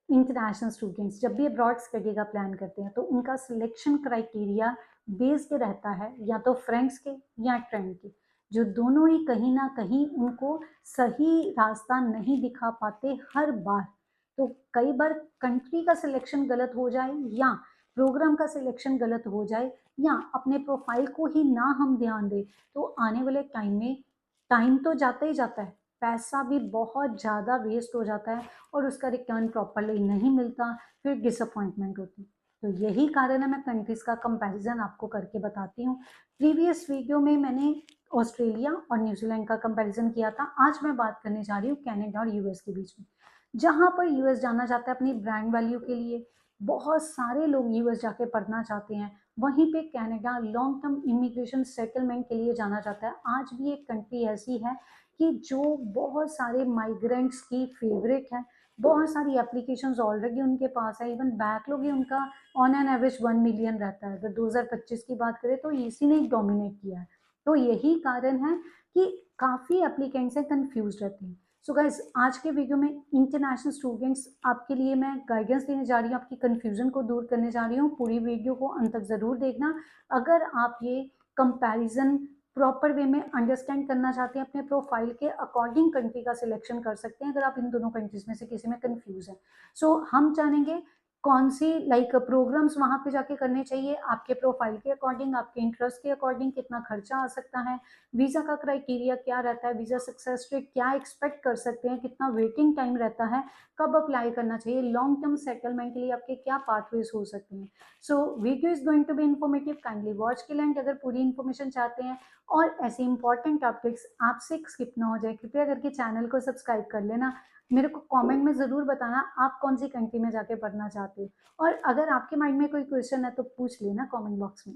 International students जब भी abroad study का प्लान करते हैं तो उनका सिलेक्शन क्राइटेरिया बेस्ड रहता है या तो फ्रेंड्स के या ट्रेंड के, जो दोनों ही कहीं ना कहीं उनको सही रास्ता नहीं दिखा पाते हर बार। तो कई बार कंट्री का सिलेक्शन गलत हो जाए या प्रोग्राम का सिलेक्शन गलत हो जाए या अपने प्रोफाइल को ही ना हम ध्यान दें, तो आने वाले टाइम में टाइम तो जाता ही जाता है, पैसा भी बहुत ज़्यादा वेस्ट हो जाता है और उसका रिटर्न प्रॉपरली नहीं मिलता, फिर डिसअपॉइंटमेंट होती है। तो यही कारण है मैं कंट्रीज़ का कंपैरिजन आपको करके बताती हूँ। प्रीवियस वीडियो में मैंने ऑस्ट्रेलिया और न्यूजीलैंड का कंपैरिजन किया था। आज मैं बात करने जा रही हूँ कनाडा और यूएस के बीच में। जहाँ पर यूएस जाना चाहता है अपनी ब्रांड वैल्यू के लिए, बहुत सारे लोग यूएस जाके पढ़ना चाहते हैं, वहीं पे Canada long term immigration settlement के लिए जाना चाहता है। आज भी एक कंट्री ऐसी है कि जो बहुत सारे माइग्रेंट्स की फेवरेट है, बहुत सारी एप्लीकेशंस ऑलरेडी उनके पास है, इवन बैकलॉग ही उनका ऑन एन एवरेज 1 मिलियन रहता है। अगर 2025 की बात करें तो इसी ने डोमिनेट किया है। तो यही कारण है कि काफ़ी एप्लीकेंट्स हैं कंफ्यूज रहते हैं। सो गाइज, आज के वीडियो में इंटरनेशनल स्टूडेंट्स आपके लिए मैं गाइडेंस देने जा रही हूँ, आपकी कंफ्यूजन को दूर करने जा रही हूँ। पूरी वीडियो को अंत तक ज़रूर देखना। अगर आप ये कंपैरिजन प्रॉपर वे में अंडरस्टैंड करना चाहते हैं, अपने प्रोफाइल के अकॉर्डिंग कंट्री का सिलेक्शन कर सकते हैं अगर आप इन दोनों कंट्रीज में से किसी में कंफ्यूज हैं। सो हम जानेंगे कौन सी प्रोग्राम्स वहाँ पे जाके करने चाहिए आपके प्रोफाइल के अकॉर्डिंग, आपके इंटरेस्ट के अकॉर्डिंग, कितना खर्चा आ सकता है, वीज़ा का क्राइटेरिया क्या रहता है, वीज़ा सक्सेस रेट क्या एक्सपेक्ट कर सकते हैं, कितना वेटिंग टाइम रहता है, कब अप्लाई करना चाहिए, लॉन्ग टर्म सेटलमेंट के लिए आपके क्या पाथवेज हो सकते हैं। So video is going to be informative, kindly watch के लिए। अगर पूरी इन्फॉर्मेशन चाहते हैं और ऐसे इंपॉर्टेंट टॉपिक्स आपसे स्किप ना हो जाए, कृपया करके चैनल को सब्सक्राइब कर लेना। मेरे को कमेंट में ज़रूर बताना आप कौन सी कंट्री में जाके पढ़ना चाहते हो, और अगर आपके माइंड में कोई क्वेश्चन है तो पूछ लेना कमेंट बॉक्स में।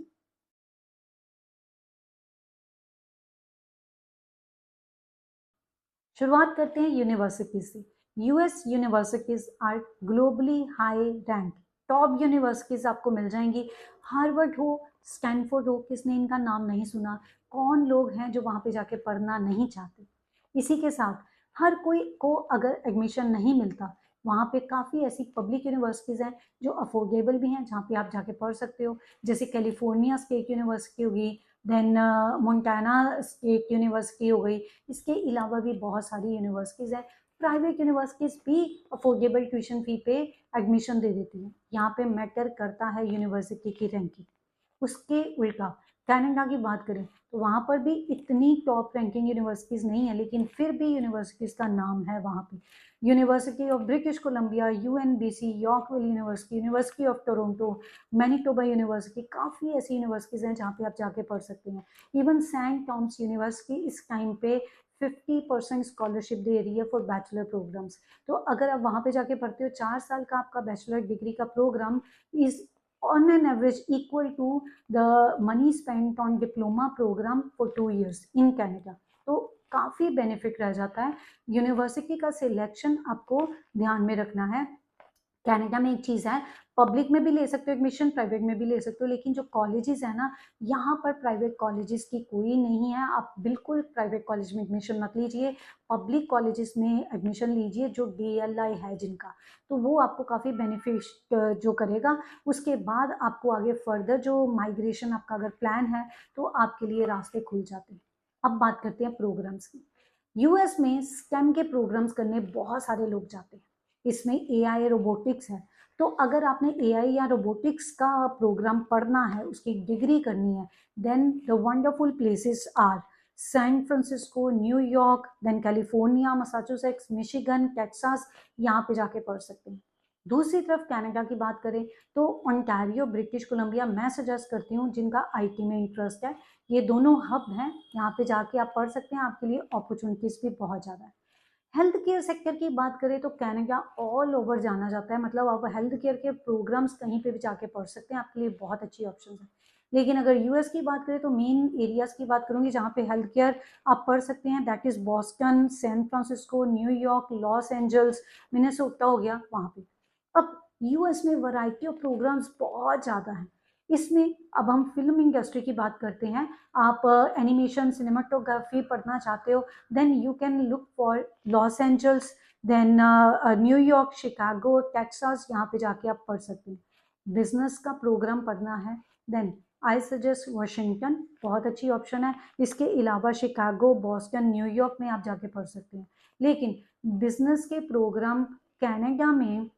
शुरुआत करते हैं यूनिवर्सिटीज से। US universities are globally high rank, top universities आपको मिल जाएंगी। हार्वर्ड हो, स्टैनफोर्ड हो, किसने इनका नाम नहीं सुना, कौन लोग हैं जो वहाँ पे जाके पढ़ना नहीं चाहते। इसी के साथ हर कोई को अगर एडमिशन नहीं मिलता, वहाँ पे काफ़ी ऐसी पब्लिक यूनिवर्सिटीज़ हैं जो अफोर्डेबल भी हैं, जहाँ पे आप जाके पढ़ सकते हो। जैसे कैलिफोर्निया स्टेट यूनिवर्सिटी होगी, देन मोंटाना स्टेट यूनिवर्सिटी हो गई। इसके अलावा भी बहुत सारी यूनिवर्सिटीज़ हैं। प्राइवेट यूनिवर्सिटीज़ भी अफोर्डेबल ट्यूशन फी पे एडमिशन दे देती हैं। यहाँ पे मैटर करता है यूनिवर्सिटी की रैंकिंग। उसके उल्टा कनाडा की बात करें तो वहाँ पर भी इतनी टॉप रैंकिंग यूनिवर्सिटीज़ नहीं है, लेकिन फिर भी यूनिवर्सिटीज़ का नाम है वहाँ पे। University of British Columbia, UNBC, Yorkville University, University of Toronto, Manitoba University, काफ़ी ऐसी यूनिवर्सिटीज़ हैं जहाँ पे आप जाके पढ़ सकते हैं। इवन सेंट टॉम्स यूनिवर्सिटी इस टाइम पे 50% स्कॉलरशिप दे रही है फॉर बैचलर प्रोग्राम्स। तो अगर आप वहाँ पे जाके पढ़ते हो, 4 साल का आपका बैचलर डिग्री का program is on an average equal to the money spent on diploma program for 2 years in Canada। तो काफ़ी बेनिफिट रह जाता है। यूनिवर्सिटी का सिलेक्शन आपको ध्यान में रखना है। कनाडा में एक चीज़ है, पब्लिक में भी ले सकते हो एडमिशन, प्राइवेट में भी ले सकते हो, लेकिन जो कॉलेजेस है ना, यहाँ पर प्राइवेट कॉलेजेस की कोई नहीं है। आप बिल्कुल प्राइवेट कॉलेज में एडमिशन मत लीजिए, पब्लिक कॉलेजेस में एडमिशन लीजिए जो DLI है जिनका, तो वो आपको काफ़ी बेनिफिट जो करेगा। उसके बाद आपको आगे फर्दर जो माइग्रेशन आपका अगर प्लान है तो आपके लिए रास्ते खुल जाते हैं। अब बात करते हैं प्रोग्राम्स की। यूएस में स्टेम के प्रोग्राम्स करने बहुत सारे लोग जाते हैं। इसमें AI रोबोटिक्स है, तो अगर आपने AI या रोबोटिक्स का प्रोग्राम पढ़ना है, उसकी डिग्री करनी है, then the wonderful places are San Francisco, New York, then California, Massachusetts, Michigan, Texas, यहाँ पे जाके पढ़ सकते हैं। दूसरी तरफ कनाडा की बात करें तो ओंटारियो, ब्रिटिश कोलंबिया मैं सजेस्ट करती हूँ जिनका IT में इंटरेस्ट है। ये दोनों हब हैं, यहाँ पे जाके आप पढ़ सकते हैं, आपके लिए अपॉर्चुनिटीज़ भी बहुत ज़्यादा है। हेल्थ केयर सेक्टर की बात करें तो कनाडा ऑल ओवर जाना जाता है, मतलब आप हेल्थ केयर के प्रोग्राम्स कहीं पे भी जाके पढ़ सकते हैं, आपके लिए बहुत अच्छी ऑप्शन है। लेकिन अगर यूएस की बात करें तो मेन एरियाज की बात करूंगी जहाँ पे हेल्थ केयर आप पढ़ सकते हैं, that is Boston, San Francisco, New York, Los Angeles, Minnesota हो गया वहाँ पे। अब यूएस में वैरायटी ऑफ प्रोग्राम्स बहुत ज़्यादा हैं। इसमें अब हम फिल्म इंडस्ट्री की बात करते हैं, आप एनिमेशन, सिनेमाटोग्राफी पढ़ना चाहते हो, then you can look for Los Angeles, then New York, Chicago, Texas, यहाँ पे जाके आप पढ़ सकते हैं। बिजनेस का प्रोग्राम पढ़ना है, देन आई सजेस्ट वाशिंगटन, बहुत अच्छी ऑप्शन है। इसके अलावा शिकागो, बॉस्टन, न्यूयॉर्क में आप जाके पढ़ सकते हैं। लेकिन बिजनेस के प्रोग्राम कनाडा में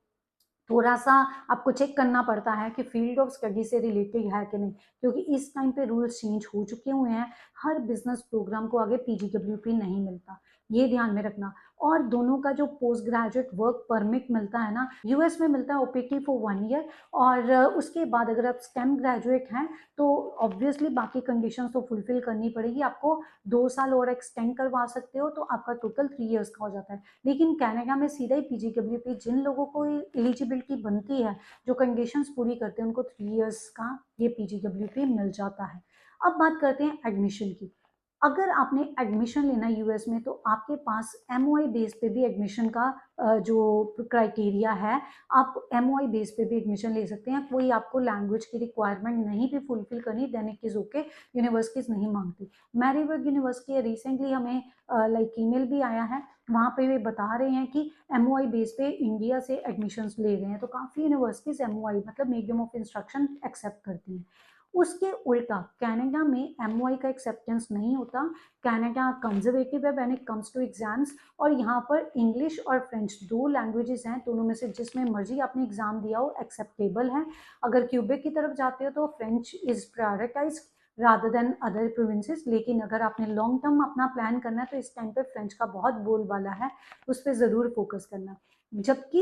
थोड़ा सा आपको चेक करना पड़ता है कि फील्ड ऑफ स्टडी से रिलेटेड है कि नहीं, क्योंकि इस टाइम पे रूल्स चेंज हो चुके हुए हैं। हर बिजनेस प्रोग्राम को आगे पीजीडब्ल्यूपी नहीं मिलता, ये ध्यान में रखना। और दोनों का जो पोस्ट ग्रेजुएट वर्क परमिट मिलता है ना, यूएस में मिलता है ओपीटी फॉर 1 ईयर, और उसके बाद अगर आप स्टेम ग्रेजुएट हैं तो ऑब्वियसली बाकी कंडीशंस तो फुलफिल करनी पड़ेगी आपको। 2 साल और एक्सटेंड करवा सकते हो तो आपका टोटल 3 ईयर्स का हो जाता है। लेकिन कनाडा में सीधा ही पीजीडब्ल्यूपी जिन लोगों को एलिजिबिलिटी बनती है, जो कंडीशंस पूरी करते हैं, उनको 3 ईयर्स का ये पीजीडब्ल्यूपी मिल जाता है। अब बात करते हैं एडमिशन की। अगर आपने एडमिशन लेना है यूएस में तो आपके पास एमओआई बेस पे भी एडमिशन का जो क्राइटेरिया है, आप एमओआई बेस पे भी एडमिशन ले सकते हैं। कोई आपको लैंग्वेज की रिक्वायरमेंट नहीं भी फुलफिल करनी, then it is okay, universities नहीं मांगती। मैरीबर्ग यूनिवर्सिटी रिसेंटली हमें लाइक ईमेल भी आया है, वहाँ पे वे बता रहे हैं कि एमओआई बेस पे इंडिया से एडमिशन्स ले रहे हैं। तो काफ़ी यूनिवर्सिटीज एमओआई मतलब मीडियम ऑफ इंस्ट्रक्शन एक्सेप्ट करती हैं। उसके उल्टा कनाडा में एमओआई का एक्सेप्टेंस नहीं होता। कनाडा कंजर्वेटिव है when it comes to exams, और यहाँ पर इंग्लिश और फ्रेंच 2 लैंग्वेजेस हैं, दोनों में से जिसमें मर्जी आपने एग्जाम दिया हो एक्सेप्टेबल है। अगर क्यूबेक की तरफ जाते हो तो French is prioritise rather than other provinces. लेकिन अगर आपने लॉन्ग टर्म अपना प्लान करना है तो इस टाइम पे फ्रेंच का बहुत बोलबाला है, उस पर ज़रूर फोकस करना। जबकि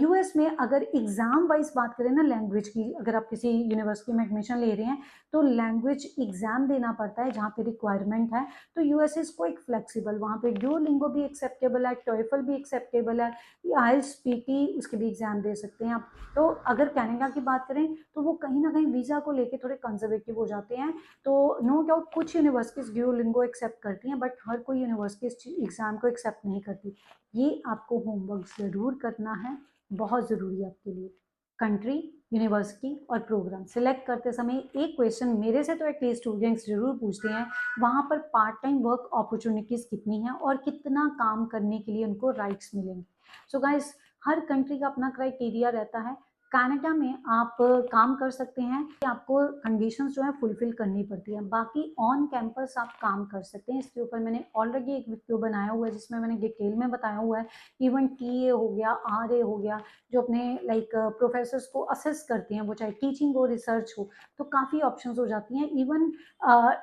यूएस में अगर एग्ज़ाम वाइज बात करें ना लैंग्वेज की, अगर आप किसी यूनिवर्सिटी में एडमिशन ले रहे हैं तो लैंग्वेज एग्ज़ाम देना पड़ता है जहाँ पे रिक्वायरमेंट है। तो यूएस इज क्वाइट फ्लेक्सिबल, वहाँ पे ड्यूओलिंगो भी एक्सेप्टेबल है, टॉयफल भी एक्सेप्टेबल है, आइल्स पीटी उसके भी एग्ज़ाम दे सकते हैं आप। तो अगर कनाडा की बात करें तो वो कहीं ना कहीं वीज़ा को लेके थोड़े कंजर्वेटिव हो जाते हैं। तो नो डाउट कुछ यूनिवर्सिटीज़ ड्यूओलिंगो एक्सेप्ट करती हैं, बट हर कोई यूनिवर्सिटी एग्ज़ाम को एक्सेप्ट नहीं करती। ये आपको होमवर्क ज़रूर करना है, बहुत ज़रूरी है आपके लिए। कंट्री, यूनिवर्सिटी और प्रोग्राम सिलेक्ट करते समय एक क्वेश्चन मेरे से तो एटलीस्ट स्टूडेंट्स जरूर पूछते हैं, वहाँ पर पार्ट टाइम वर्क अपॉर्चुनिटीज़ कितनी हैं और कितना काम करने के लिए उनको राइट्स मिलेंगे। सो गाइस, हर कंट्री का अपना क्राइटेरिया रहता है। कनाडा में आप काम कर सकते हैं, आपको कंडीशंस जो है फुलफिल करनी पड़ती है, बाकी ऑन कैंपस आप काम कर सकते हैं। इसके ऊपर मैंने ऑलरेडी एक वीडियो बनाया हुआ है जिसमें मैंने डिटेल में बताया हुआ है। इवन टीए हो गया, आरए हो गया, जो अपने लाइक प्रोफेसर्स को असेस करते हैं, वो चाहे टीचिंग हो, रिसर्च हो, तो काफ़ी ऑप्शंस हो जाती हैं। इवन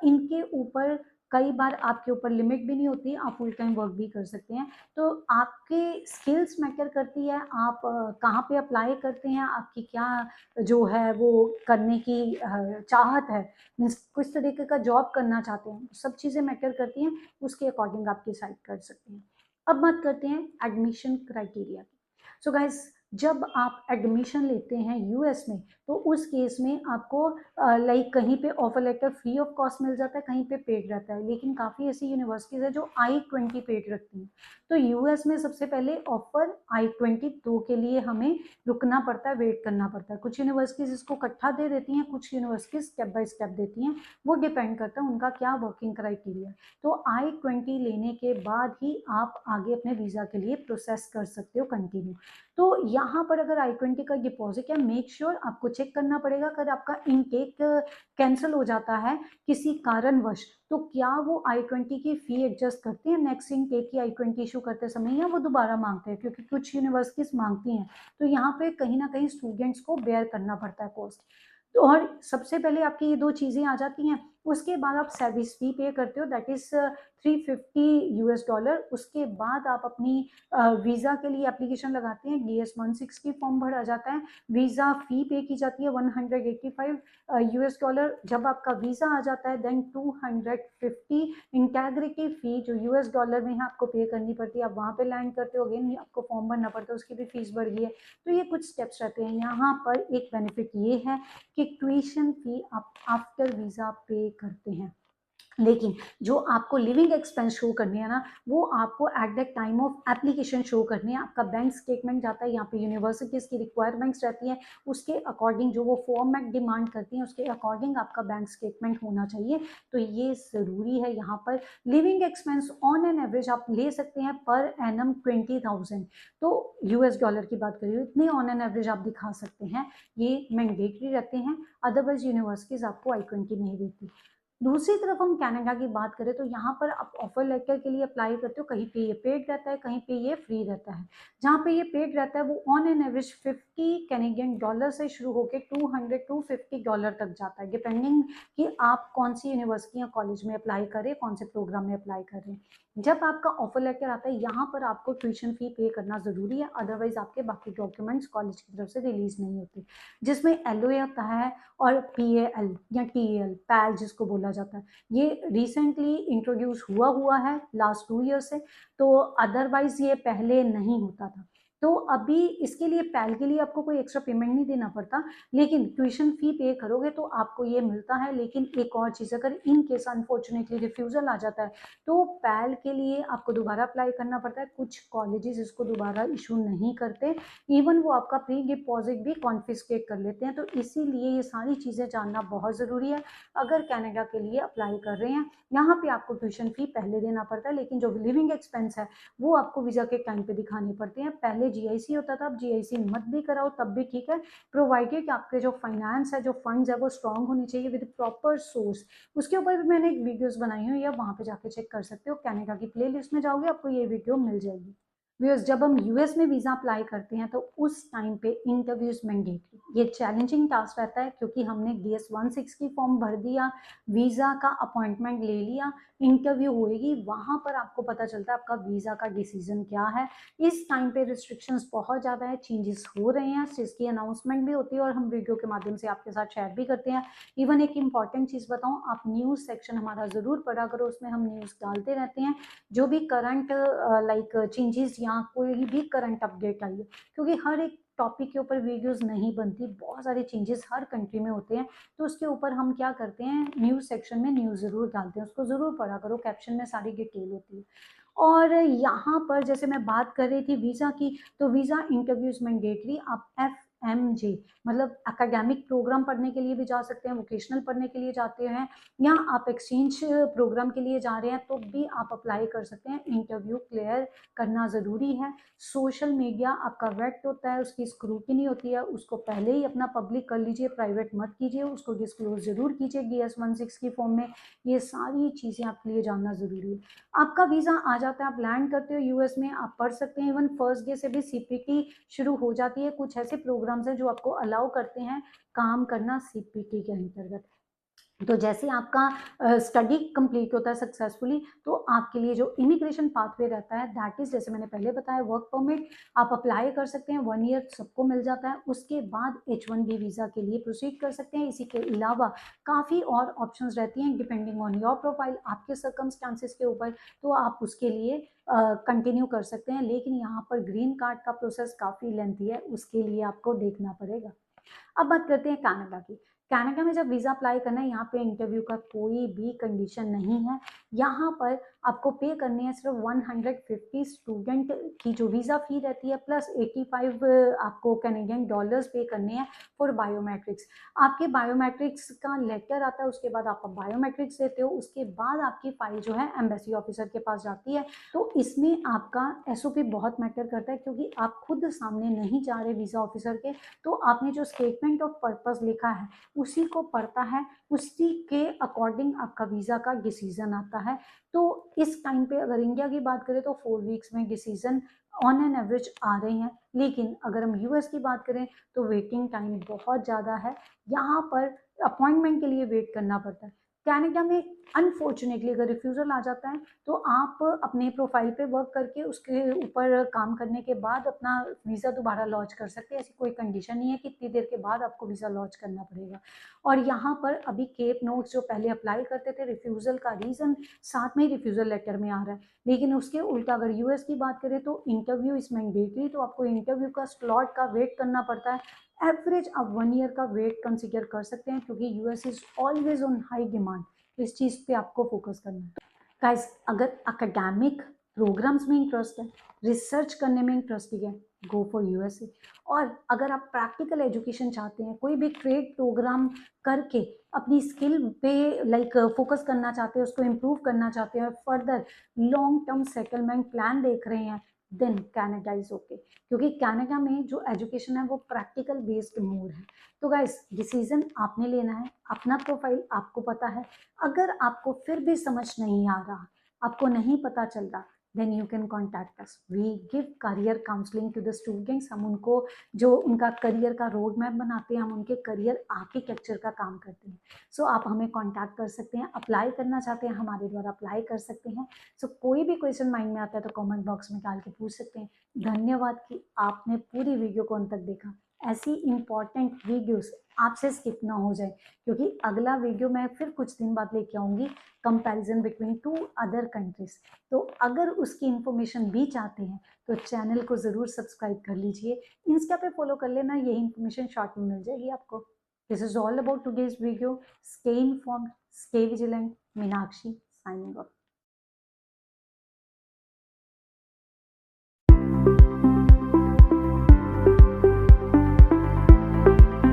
इनके ऊपर कई बार आपके ऊपर लिमिट भी नहीं होती, आप फुल टाइम वर्क भी कर सकते हैं। तो आपके स्किल्स मैटर करती है, आप कहाँ पे अप्लाई करते हैं, आपकी क्या जो है वो करने की चाहत है, मीन्स किस तरीके का जॉब करना चाहते हैं, सब चीज़ें मैटर करती हैं। उसके अकॉर्डिंग आप डिसाइड कर सकते हैं। अब बात करते हैं एडमिशन क्राइटेरिया की। सो गाइस, जब आप एडमिशन लेते हैं यूएस में तो उस केस में आपको लाइक कहीं पे offer letter free of cost मिल जाता है, कहीं पे पेड रहता है। लेकिन काफ़ी ऐसी यूनिवर्सिटीज़ है जो I-20 पेड रखती हैं। तो यूएस में सबसे पहले ऑफर I-22 के लिए हमें रुकना पड़ता है, वेट करना पड़ता है। कुछ यूनिवर्सिटीज़ इसको इकट्ठा दे देती हैं, कुछ यूनिवर्सिटीज़ स्टेप बाय स्टेप देती हैं, वो डिपेंड करता है उनका क्या वर्किंग क्राइटेरिया। तो I-20 लेने के बाद ही आप आगे अपने वीज़ा के लिए प्रोसेस कर सकते हो कंटिन्यू। तो यहाँ पर अगर I-20 का डिपॉजिट है, मेक श्योर आपको चेक करना पड़ेगा। अगर आपका इनटेक कैंसिल हो जाता है किसी कारणवश, तो क्या वो I-20 की फ़ी एडजस्ट करते हैं नेक्स्ट इनटेक की I-20 इशू करते समय, या वो दोबारा मांगते हैं, क्योंकि कुछ यूनिवर्सिटीज़ मांगती हैं। तो यहाँ पे कहीं ना कहीं स्टूडेंट्स को बेयर करना पड़ता है कॉस्ट। तो और सबसे पहले आपकी ये 2 चीज़ें आ जाती हैं, उसके बाद आप सर्विस फी पे करते हो, दैट इज़ $350। उसके बाद आप अपनी वीज़ा के लिए एप्लीकेशन लगाते हैं, DS-16 फॉर्म भरा जाता है, वीज़ा फ़ी पे की जाती है $185। जब आपका वीज़ा आ जाता है देन 250 इंटेग्रिटी फ़ी जो $, में है आपको पे करनी पड़ती है। आप वहाँ पे लैंड करते हो, अगेन आपको फॉर्म भरना पड़ता है, उसकी भी फीस बढ़ गई है। तो ये कुछ स्टेप्स रहते हैं। यहाँ पर एक बेनिफिट ये है कि ट्यूशन फ़ी आप आफ्टर वीज़ा पे करते हैं। लेकिन जो आपको लिविंग एक्सपेंस शो करनी है ना, वो आपको at the time of application show करनी है। आपका बैंक स्टेटमेंट जाता है, यहाँ पे यूनिवर्सिटीज़ की रिक्वायरमेंट्स रहती हैं, उसके अकॉर्डिंग जो वो फॉर्मेट डिमांड करती हैं उसके अकॉर्डिंग आपका बैंक स्टेटमेंट होना चाहिए। तो ये ज़रूरी है। यहाँ पर living expense on an average आप ले सकते हैं पर एनम 20,000, तो US डॉलर की बात करिए, इतने ऑन एन एवरेज आप दिखा सकते हैं। ये मैंडेटरी रहते हैं, अदरवाइज यूनिवर्सिटीज़ आपको I-20 नहीं देती। दूसरी तरफ हम कनाडा की बात करें तो यहाँ पर आप ऑफर लेटर के लिए अप्लाई करते हो, कहीं पे ये पेड रहता है, कहीं पे ये फ्री रहता है। जहाँ पे ये पेड रहता है वो on an average 50 Canadian dollar से शुरू होकर 200 to 50 डॉलर तक जाता है, डिपेंडिंग कि आप कौन सी यूनिवर्सिटी या कॉलेज में अप्लाई करें, कौन से प्रोग्राम में अप्लाई कर रहे हैं। जब आपका ऑफर लेटर आता है यहाँ पर आपको ट्यूशन फी पे करना ज़रूरी है, अदरवाइज आपके बाकी डॉक्यूमेंट्स कॉलेज की तरफ से रिलीज नहीं होते, जिसमें LOA होता है और PAL या TAL पैल जिसको बोला जाता है। ये रिसेंटली इंट्रोड्यूस हुआ है लास्ट 2 ईयर से, तो अदरवाइज ये पहले नहीं होता था। तो अभी इसके लिए पैल के लिए आपको कोई एक्स्ट्रा पेमेंट नहीं देना पड़ता, लेकिन ट्यूशन फी पे करोगे तो आपको ये मिलता है। लेकिन एक और चीज़, अगर इन केस अनफॉर्चुनेटली रिफ्यूज़ल आ जाता है तो पैल के लिए आपको दोबारा अप्लाई करना पड़ता है। कुछ कॉलेजेस इसको दोबारा इशू नहीं करते, इवन वो आपका प्री डिपॉजिट भी कॉन्फिस्केट कर लेते हैं। तो इसीलिए ये सारी चीज़ें जानना बहुत ज़रूरी है अगर कनाडा के लिए अप्लाई कर रहे हैं। यहाँ पे आपको ट्यूशन फी पहले देना पड़ता है, लेकिन जो लिविंग एक्सपेंस है वो आपको वीज़ा के टाइम पे दिखाने पड़ते हैं। पहले GIC होता था, अब GIC मत भी कराओ तब भी ठीक है, प्रोवाइडेड कि आपके जो फाइनेंस है, जो फंड्स है वो स्ट्रॉन्ग होनी चाहिए विद प्रॉपर सोर्स। उसके ऊपर भी मैंने एक वीडियोस बनाई हुई है, वहाँ पे जाके चेक कर सकते हो। कनाडा की प्लेलिस्ट में जाओगे आपको ये वीडियो मिल जाएगी। व्यूअर्स, जब हम US में वीज़ा अप्लाई करते हैं तो उस टाइम पे इंटरव्यूज मैंडेटरी, ये चैलेंजिंग टास्क रहता है क्योंकि हमने DS-16 की फॉर्म भर दिया, वीज़ा का अपॉइंटमेंट ले लिया, इंटरव्यू होएगी, वहाँ पर आपको पता चलता है आपका वीज़ा का डिसीजन क्या है। इस टाइम पे रिस्ट्रिक्शंस बहुत ज़्यादा है, चेंजेस हो रहे हैं, जिसकी अनाउंसमेंट भी होती है और हम वीडियो के माध्यम से आपके साथ शेयर भी करते हैं। इवन एक इम्पॉर्टेंट चीज़ बताऊँ, आप न्यूज़ सेक्शन हमारा ज़रूर पढ़ा करो, उसमें हम न्यूज़ डालते रहते हैं जो भी करंट लाइक चेंजेस या कोई भी करंट अपडेट आई है, क्योंकि हर एक टॉपिक के ऊपर वीडियोस नहीं बनती, बहुत सारे चेंजेस हर कंट्री में होते हैं। तो उसके ऊपर हम क्या करते हैं, न्यूज़ सेक्शन में न्यूज़ ज़रूर डालते हैं, उसको ज़रूर पढ़ा करो, कैप्शन में सारी डिटेल होती है। और यहाँ पर जैसे मैं बात कर रही थी वीज़ा की, तो वीज़ा इंटरव्यूज मैंडेटरी, आप FMJ मतलब एकेडमिक प्रोग्राम पढ़ने के लिए भी जा सकते हैं, वोकेशनल पढ़ने के लिए जाते हैं, या आप एक्सचेंज प्रोग्राम के लिए जा रहे हैं तो भी आप अप्लाई कर सकते हैं। इंटरव्यू क्लियर करना ज़रूरी है। सोशल मीडिया आपका वेट होता है, उसकी स्क्रूटनी होती है, उसको पहले ही अपना पब्लिक कर लीजिए, प्राइवेट मत कीजिए, उसको डिस्क्लोज ज़रूर कीजिए DS-16 की फॉर्म में। ये सारी चीज़ें आपके लिए जानना ज़रूरी है। आपका वीज़ा आ जाता है, आप लैंड करते हो US में, आप पढ़ सकते हैं। इवन फर्स्ट डे से भी CPT शुरू हो जाती है। कुछ ऐसे प्रोग्राम्स हैं जो आपको अलाउ करते हैं काम करना CPT के अंतर्गत। तो जैसे आपका स्टडी कंप्लीट होता है सक्सेसफुली, तो आपके लिए जो इमिग्रेशन पाथवे रहता है दैट इज़, जैसे मैंने पहले बताया, वर्क परमिट आप अप्लाई कर सकते हैं, 1 ईयर सबको मिल जाता है। उसके बाद H-1B वीज़ा के लिए प्रोसीड कर सकते हैं। इसी के अलावा काफ़ी और ऑप्शंस रहती हैं डिपेंडिंग ऑन योर प्रोफाइल, आपके सर्कमस्टांसिस के ऊपर, तो आप उसके लिए कंटिन्यू कर सकते हैं। लेकिन यहाँ पर ग्रीन कार्ड का प्रोसेस काफ़ी लेंथी है, उसके लिए आपको देखना पड़ेगा। अब बात करते हैं कनाडा की। कनाडा में जब वीज़ा अप्लाई करना है, यहाँ पे इंटरव्यू का कोई भी कंडीशन नहीं है। यहाँ पर आपको पे करनी है सिर्फ 150 स्टूडेंट की जो वीज़ा फ़ी रहती है, प्लस 85 आपको कैनेडियन डॉलर्स पे करने हैं फॉर बायोमेट्रिक्स। आपके बायोमेट्रिक्स का लेटर आता है, उसके बाद आप बायोमेट्रिक्स देते हो, उसके बाद आपकी फ़ाइल जो है एम्बेसी ऑफिसर के पास जाती है। तो इसमें आपका SOP बहुत मैटर करता है, क्योंकि आप खुद सामने नहीं जा रहे वीज़ा ऑफिसर के, तो आपने जो स्टेटमेंट ऑफ पर्पस लिखा है उसी को पढ़ता है, उसी के अकॉर्डिंग आपका वीज़ा का डिसीजन आता है। तो इस टाइम पे अगर इंडिया की बात करें तो 4 वीक्स में डिसीजन ऑन एन एवरेज आ रहे हैं, लेकिन अगर हम US की बात करें तो वेटिंग टाइम बहुत ज़्यादा है, यहाँ पर अपॉइंटमेंट के लिए वेट करना पड़ता है। कनाडा में अनफॉर्चुनेटली अगर रिफ्यूज़ल आ जाता है तो आप अपने प्रोफाइल पे वर्क करके उसके ऊपर काम करने के बाद अपना वीज़ा दोबारा लॉन्च कर सकते हैं। ऐसी कोई कंडीशन नहीं है कि इतनी देर के बाद आपको वीज़ा लॉन्च करना पड़ेगा। और यहाँ पर अभी केप नोट्स जो पहले अप्लाई करते थे, रिफ्यूज़ल का रीज़न साथ में ही रिफ्यूज़ल लेटर में आ रहा है, लेकिन उसके उल्टा अगर US की बात करें तो इंटरव्यू इज मैंडेटरी, तो आपको इंटरव्यू का स्लॉट का वेट करना पड़ता है। एवरेज आप 1 ईयर का वेट कंसिडर कर सकते हैं, क्योंकि US is always on high demand, तो इस चीज़ पे आपको फोकस करना है। गाइस, अगर एकेडमिक प्रोग्राम्स में इंटरेस्ट है, रिसर्च करने में इंटरेस्ट है, गो फॉर यूएसए। और अगर आप प्रैक्टिकल एजुकेशन चाहते हैं, कोई भी ट्रेड प्रोग्राम करके अपनी स्किल पे लाइक फोकस करना चाहते हैं, उसको इम्प्रूव करना चाहते हैं और further long term settlement plan देख रहे हैं, देन कैनेडा इज ओके, क्योंकि कनाडा में जो एजुकेशन है वो प्रैक्टिकल बेस्ड मोर है। तो गाइस, डिसीजन आपने लेना है, अपना प्रोफाइल आपको पता है। अगर आपको फिर भी समझ नहीं आ रहा, आपको नहीं पता चल रहा, then you can contact us. We give career counseling to the students. हम उनको जो उनका करियर का रोड मैप बनाते हैं, हम उनके करियर आर्किटेक्चर का काम करते हैं। सो आप हमें कांटेक्ट कर सकते हैं, अप्लाई करना चाहते हैं हमारे द्वारा अप्लाई कर सकते हैं। सो कोई भी क्वेश्चन माइंड में आता है तो कमेंट बॉक्स में डाल के पूछ सकते हैं। धन्यवाद कि आपने पूरी वीडियो को अंत तक देखा। ऐसी इंपॉर्टेंट वीडियोस आपसे स्किप ना हो जाए, क्योंकि अगला वीडियो मैं फिर कुछ दिन बाद लेके आऊँगी, कंपैरिजन बिटवीन 2 अदर कंट्रीज। तो अगर उसकी इन्फॉर्मेशन भी चाहते हैं तो चैनल को ज़रूर सब्सक्राइब कर लीजिए, इंस्टा पे फॉलो कर लेना, यही इन्फॉर्मेशन शॉर्ट में मिल जाएगी आपको। This is all about today's video. Stay informed, stay vigilant. Meenakshi signing off.